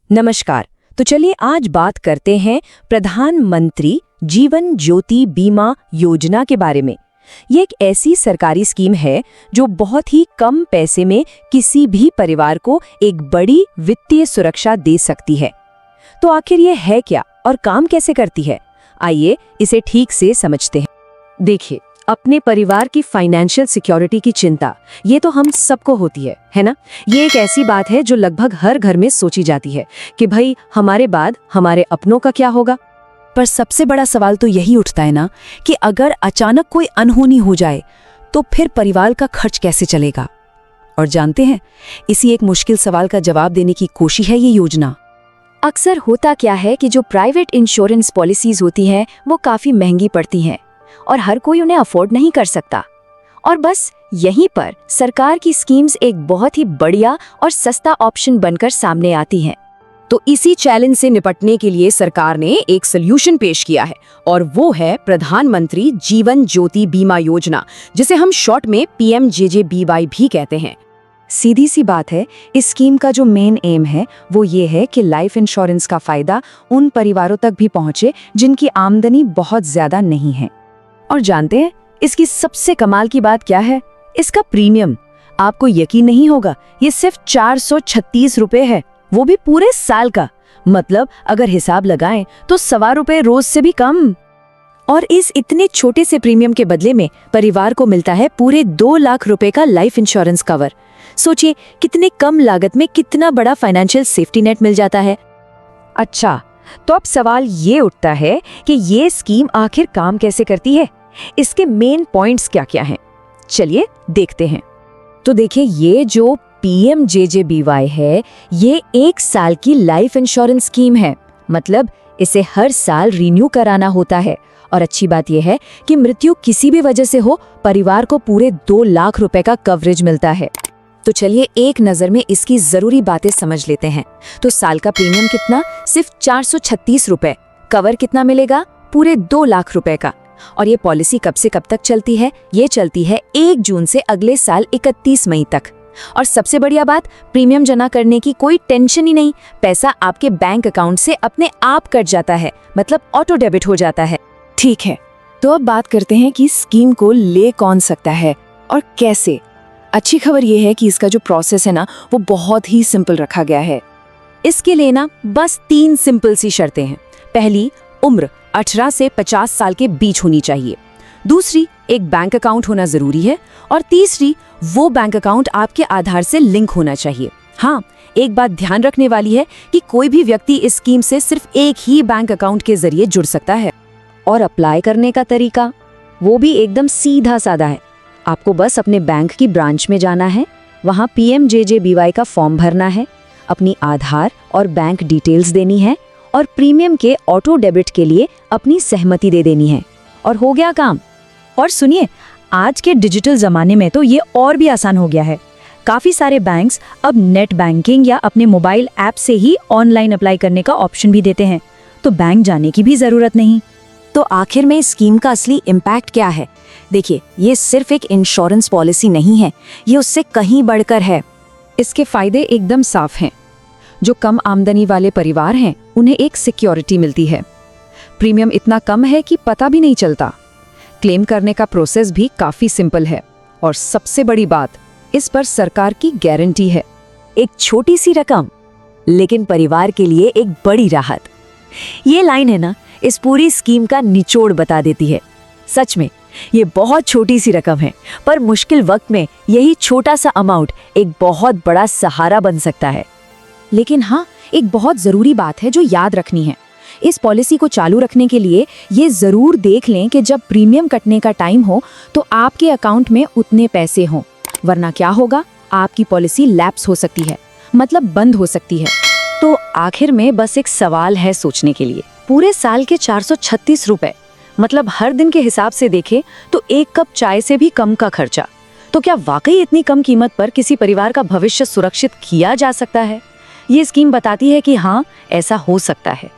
नमस्कार। तो चलिए आज बात करते हैं प्रधानमंत्री जीवन ज्योति बीमा योजना के बारे में। ये एक ऐसी सरकारी स्कीम है जो बहुत ही कम पैसे में किसी भी परिवार को एक बड़ी वित्तीय सुरक्षा दे सकती है। तो आखिर ये है क्या और काम कैसे करती है? आइए इसे ठीक से समझते हैं। देखिए, अपने परिवार की फाइनेंशियल सिक्योरिटी की चिंता ये तो हम सबको होती है ना? ये एक ऐसी बात है जो लगभग हर घर में सोची जाती है कि भाई हमारे बाद हमारे अपनों का क्या होगा। पर सबसे बड़ा सवाल तो यही उठता है ना कि अगर अचानक कोई अनहोनी हो जाए तो फिर परिवार का खर्च कैसे चलेगा। और जानते हैं, इसी एक मुश्किल सवाल का जवाब देने की कोशिश है ये योजना। अक्सर होता क्या है कि जो प्राइवेट इंश्योरेंस पॉलिसीज होती हैं वो काफी महंगी पड़ती हैं और हर कोई उन्हें अफोर्ड नहीं कर सकता। और बस यहीं पर सरकार की स्कीम्स एक बहुत ही बढ़िया और सस्ता ऑप्शन बनकर सामने आती हैं। तो इसी चैलेंज से निपटने के लिए सरकार ने एक सॉल्यूशन पेश किया है और वो है प्रधानमंत्री जीवन ज्योति बीमा योजना, जिसे हम शॉर्ट में PMJJBY भी कहते हैं। सीधी सी बात है, इस स्कीम का जो मेन एम है वो ये है कि लाइफ इंश्योरेंस का फायदा उन परिवारों तक भी पहुंचे जिनकी आमदनी बहुत ज्यादा नहीं है। और जानते हैं इसकी सबसे कमाल की बात क्या है? इसका प्रीमियम, आपको यकीन नहीं होगा, ये सिर्फ 436 रुपए है, वो भी पूरे साल का। मतलब अगर हिसाब लगाएं तो ₹1.25 रोज से भी कम। और इस इतने छोटे से प्रीमियम के बदले में परिवार को मिलता है पूरे 2 लाख रुपए का लाइफ इंश्योरेंस कवर। सोचिए कितने कम लागत में कितना बड़ा फाइनेंशियल सेफ्टी नेट मिल जाता है। अच्छा, तो अब सवाल ये उठता है कि ये स्कीम आखिर काम कैसे करती है, इसके मेन पॉइंट्स क्या क्या हैं। चलिए देखते हैं। तो देखिए, ये जो PMJJBY है ये 1 साल की लाइफ इंश्योरेंस स्कीम है। मतलब इसे हर साल रिन्यू कराना होता है। और अच्छी बात यह है कि मृत्यु किसी भी वजह से हो, परिवार को पूरे 2 लाख रुपए का कवरेज मिलता है। तो चलिए एक नजर में इसकी जरूरी बातें समझ लेते हैं। तो साल का प्रीमियम कितना? सिर्फ 436 रुपए। कवर कितना मिलेगा? पूरे 2 लाख रुपए का। और ये पॉलिसी कब से कब तक चलती है? ये चलती है 1 जून से अगले साल 31 मई तक। और सबसे बढ़िया बात, प्रीमियम जमा करने की कोई टेंशन ही नहीं। पैसा आपके बैंक अकाउंट से अपने आप कट जाता है, मतलब ऑटो डेबिट हो जाता है। ठीक है, तो अब बात करते हैं कि स्कीम को ले कौन सकता है और कैसे। अच्छी खबर यह है कि इसका जो प्रोसेस है ना वो बहुत ही सिंपल रखा गया है। इसके लिए ना बस 3 सिंपल सी शर्तें हैं। पहली, उम्र 18 से 50 साल के बीच होनी चाहिए। दूसरी, एक बैंक अकाउंट होना जरूरी है। और तीसरी, वो बैंक अकाउंट आपके आधार से लिंक होना चाहिए। हाँ, एक बात ध्यान रखने वाली है कि कोई भी व्यक्ति इस स्कीम से सिर्फ एक ही बैंक अकाउंट के जरिए जुड़ सकता है। और अप्लाई करने का तरीका वो भी एकदम सीधा साधा है। आपको बस अपने बैंक की ब्रांच में जाना है, वहाँ PMJJBY का फॉर्म भरना है, अपनी आधार और बैंक डिटेल्स देनी है और प्रीमियम के ऑटो डेबिट के लिए अपनी सहमति दे देनी है और हो गया काम। और सुनिए, आज के डिजिटल जमाने में तो ये और भी आसान हो गया है। काफी सारे बैंक्स अब नेट बैंकिंग या अपने मोबाइल ऐप से ही ऑनलाइन अप्लाई करने का ऑप्शन भी देते हैं, तो बैंक जाने की भी जरूरत नहीं। तो आखिर में इस स्कीम का असली इम्पैक्ट क्या है? देखिए, ये सिर्फ एक इंश्योरेंस पॉलिसी नहीं है, ये उससे कहीं बढ़कर है। इसके फायदे एकदम साफ हैं। जो कम आमदनी वाले परिवार हैं उन्हें एक सिक्योरिटी मिलती है। प्रीमियम इतना कम है कि पता भी नहीं चलता। क्लेम करने का प्रोसेस भी काफी सिंपल है। और सबसे बड़ी बात, इस पर सरकार की गारंटी है। एक छोटी सी रकम लेकिन परिवार के लिए एक बड़ी राहत। ये लाइन है ना, इस पूरी स्कीम का निचोड़ बता देती है। सच में ये बहुत छोटी सी रकम है, पर मुश्किल वक्त में यही छोटा सा अमाउंट एक बहुत बड़ा सहारा बन सकता है। लेकिन हाँ, एक बहुत जरूरी बात है जो याद रखनी है। इस पॉलिसी को चालू रखने के लिए ये जरूर देख लें कि जब प्रीमियम कटने का टाइम हो तो आपके अकाउंट में उतने पैसे हों, वरना क्या होगा, आपकी पॉलिसी लैप्स हो सकती है, मतलब बंद हो सकती है। तो आखिर में बस एक सवाल है सोचने के लिए, पूरे साल के 436 रुपए, मतलब हर दिन के हिसाब से देखें तो 1 कप चाय से भी कम का खर्चा। तो क्या वाकई इतनी कम कीमत पर किसी परिवार का भविष्य सुरक्षित किया जा सकता है? ये स्कीम बताती है कि हाँ, ऐसा हो सकता है।